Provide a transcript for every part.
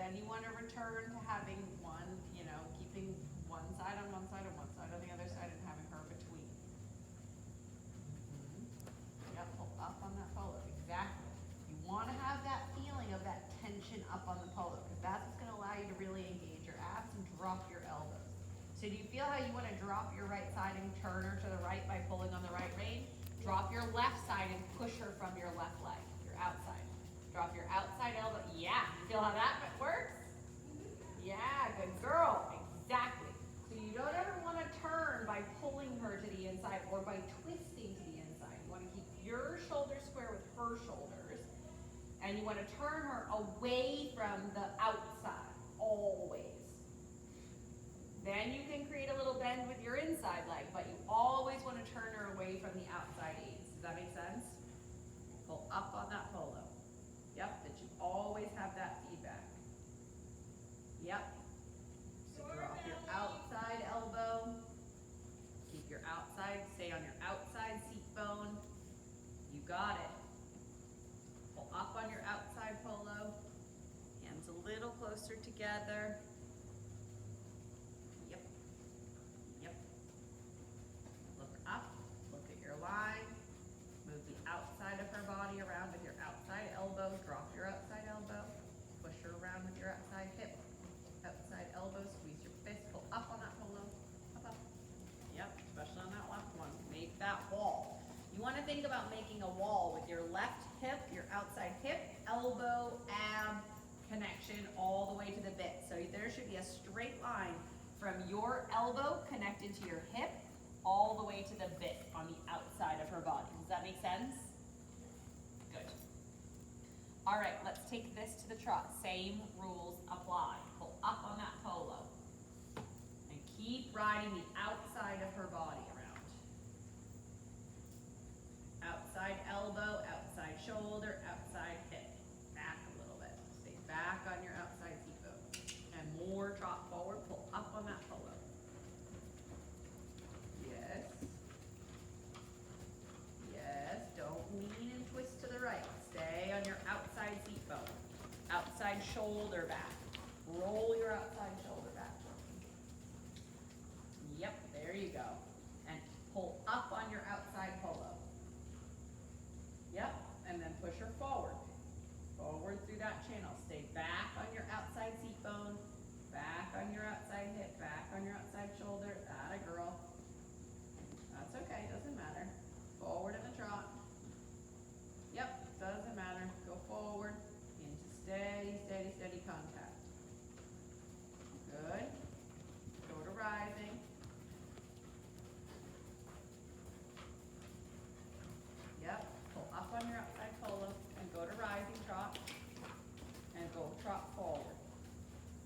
Then you want to return to having one, keeping one side on one side and one side on the other side and having her between. Yep, pull up on that polo, exactly. You want to have that feeling of that tension up on the polo because that's what's going to allow you to really engage your abs and drop your elbows. So do you feel how you want to drop your right side and turn her to the right by pulling on the right rein? Drop your left side and push her from your left leg, your outside. Drop your outside elbow. Yeah, you feel how that works? Yeah, good girl. Exactly. So you don't ever want to turn by pulling her to the inside or by twisting to the inside. You want to keep your shoulders square with her shoulders. And you want to turn her away from the outside, always. Then you can create a little bend with your inside leg, but you always want to turn her away from the outside aids. Does that make sense? Pull up on that polo. Yep, that you always have that feedback. Yep. So drop your outside elbow. Keep your outside, stay on your outside seat bone. You got it. Pull up on your outside polo. Hands a little closer together. Yep. Yep. Look up, look at your line. Move the outside of her body around with your outside elbow. Drop your outside elbow. Push her around with your outside hip. Outside elbow, squeeze your fist. Pull up on that polo. Up, up. Yep, especially on that left one. Make that wall. You want to think about making a wall with your left hip, your outside hip, elbow, ab connection all the way to the bit. So there should be a straight line from your elbow connected to your hip all the way to the bit on the outside of her body. Does that make sense? Good. All right, let's take this to the trot. Same rules apply. Pull up on that polo. And keep riding the outside of her body around. Outside elbow, outside shoulder, outside hip. Back a little bit. Stay back on your outside seat bone. And more trot forward. Pull up on that polo. Yes. Yes. Don't lean and twist to the right. Stay on your outside seat bone. Outside shoulder back. Roll your outside shoulder back. Yep, there you go. And pull up on your outside polo. Yep, and then push her forward. Forward through that channel. Stay back on your outside seat bone. Back on your outside hip. Back on your outside shoulder. Atta girl. That's okay, doesn't matter. Forward in the trot. Yep, doesn't matter. Go forward into steady, steady, steady contact. Good. Go to rising. Yep, pull up on your outside polo and go to rising trot and go trot forward.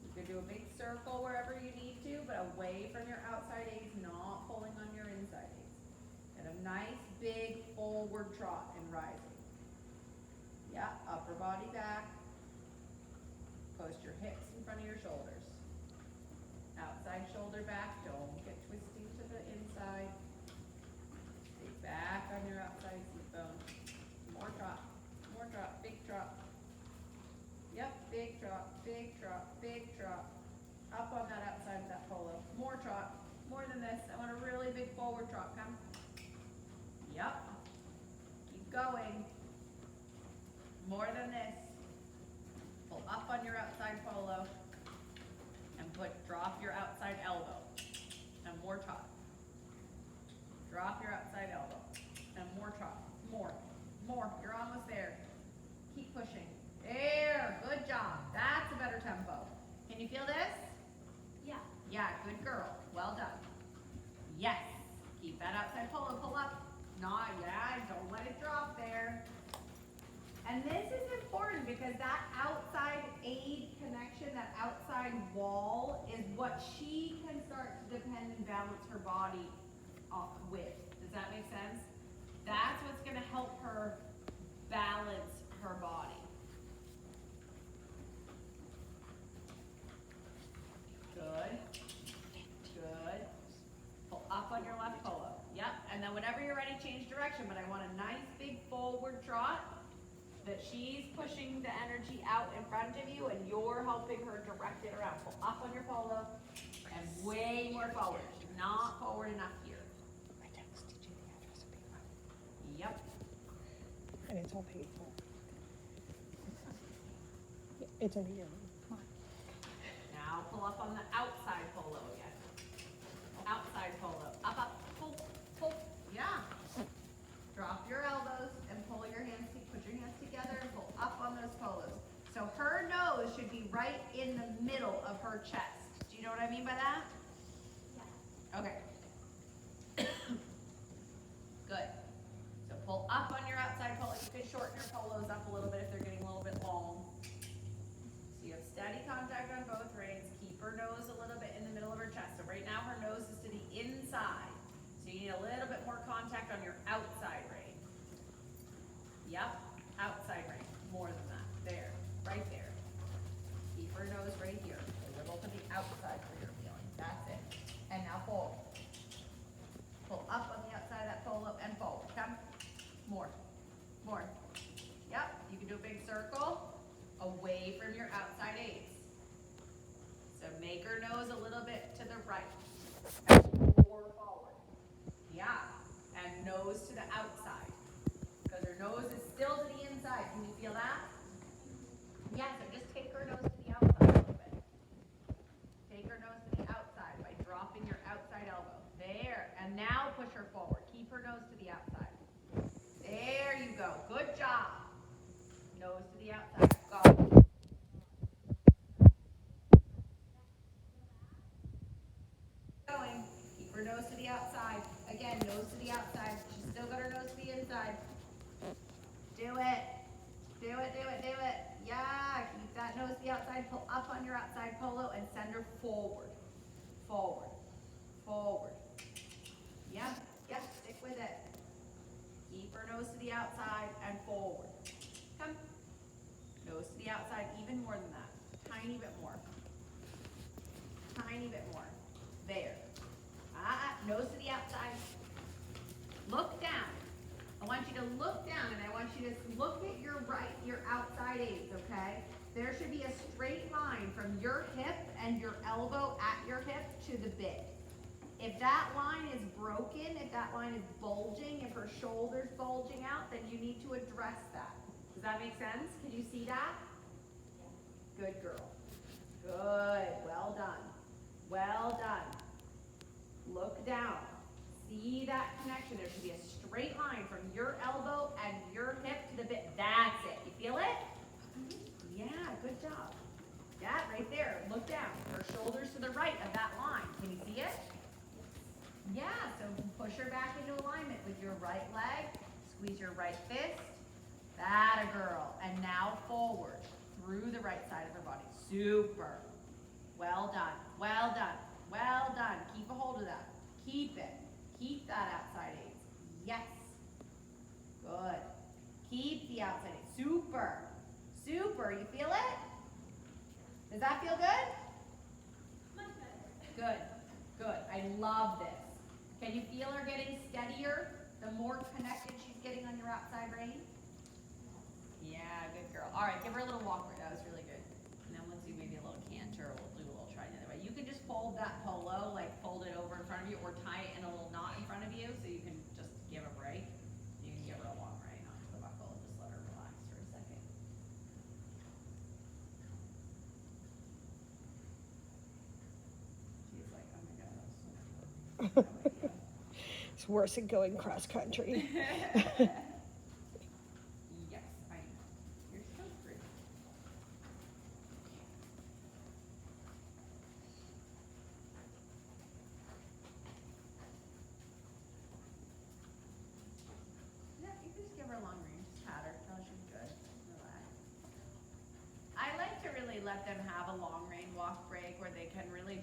You can do a big circle wherever you need to, but away from your outside aids, not pulling on your inside aids. And a nice big forward trot and rising. Yeah, upper body back. Post your hips in front of your shoulders. Outside shoulder back, don't get twisting to the inside. Stay back on your outside seat bone. More trot, big trot. Yep, big trot, big trot, big trot. Up on that outside of that polo. More trot, more than this. I want a really big forward trot, come. Yep, keep going. More than this. Pull up on your outside polo and drop your outside elbow. And more trot. Drop your outside elbow. And more trot. More. You're almost there. Keep pushing. There. Good job. That's a better tempo. Can you feel this? Yeah. Yeah, good girl. Well done. Yes. Keep that outside polo. Pull up. Yeah, don't let it drop there. And this is important because that outside aid connection, that outside wall, is what she can start to depend and balance her body with. Does that make sense? That's what's going to help her balance her body. Good. Good. Pull up on your left polo. Yep. And then whenever you're ready, change direction. But I want a nice big forward trot. that she's pushing the energy out in front of you and you're helping her direct it around. Pull up on your polo and way more forward. She's not forward enough here. I texted you the address of PayPal. Yep. And it's all paid for. It's over here. Come on. Now pull up on the outside polo again. Outside polo. Up, up, pull, pull. Yeah. Drop your elbows and pull your hands, put your hands together and pull up on those polos. So her nose should be right in the middle of her chest. Do you know what I mean by that? Yeah. Okay. Good. So pull up on your outside polo. You can shorten your polos up a little bit if they're getting a little bit long. So you have steady contact on both reins. Keep her nose a little bit in the middle of her chest. So right now her nose is to the inside. So you need a little bit more contact on your outside rein. Yep, outside rein. More than that. There, right there. Keep her nose right here. A little to the outside for your feeling. That's it. And now forward. Pull up on the outside of that polo and forward. Come. More. More. Yep, you can do a big circle away from your outside aids. So make her nose a little bit to the right. And more forward. Yeah, and nose to the outside. Because her nose is still to the inside. Can you feel that? Yeah, so just take her nose to the outside a little bit. Take her nose to the outside by dropping your outside elbow. There, and now push her forward. Keep her nose to the outside. There you go. Good job. Nose to the outside. Go. Going. Keep her nose to the outside. Again, nose to the outside. She's still got her nose to the inside. Do it. Do it, do it, do it. Yeah, keep that nose to the outside. Pull up on your outside polo and send her forward. Forward. Forward. Yeah, yeah, stick with it. Keep her nose to the outside and forward. Come. Nose to the outside, even more than that. Tiny bit more. Tiny bit more. There. Nose to the outside. Look down. I want you to look down and I want you to look at your outside aids, okay? There should be a straight line from your hip and your elbow at your hip to the bit. If that line is broken, if that line is bulging, if her shoulder's bulging out, then you need to address that. Does that make sense? Can you see that? Good girl. Good. Well done. Well done. Look down. See that connection. There should be a straight line from your elbow and your hip to the bit. That's it. You feel it? Yeah, good job. Yeah, right there. Look down. Her shoulders to the right of that line. Can you see it? Yeah, so push her back into alignment with your right leg. Squeeze your right fist. That a girl. And now forward through the right side of her body. Super. Well done. Well done. Well done. Keep a hold of that. Keep it. Keep that outside aids. Yes. Good. Keep the outside aids. Super. Super. You feel it? Does that feel good? Much better. Good. Good. I love this. Can you feel her getting steadier the more connected she's getting on your outside rein? Yeah, good girl. All right, give her a little walk. That was really good. And then let's do maybe a little canter, or we'll do a little try the other way. You can just fold that polo, like fold it over in front of you, or tie it in a little knot in front of you, so you can just give a break. You can give her a long rein off the buckle and just let her relax for a second. She's like, oh my God, that was so much fun. It's worse than going cross country. Yes, I know. You're so pretty. Yeah, you can just give her a long range pattern. No, she's good. Relax. I like to really let them have a long range walk break where they can really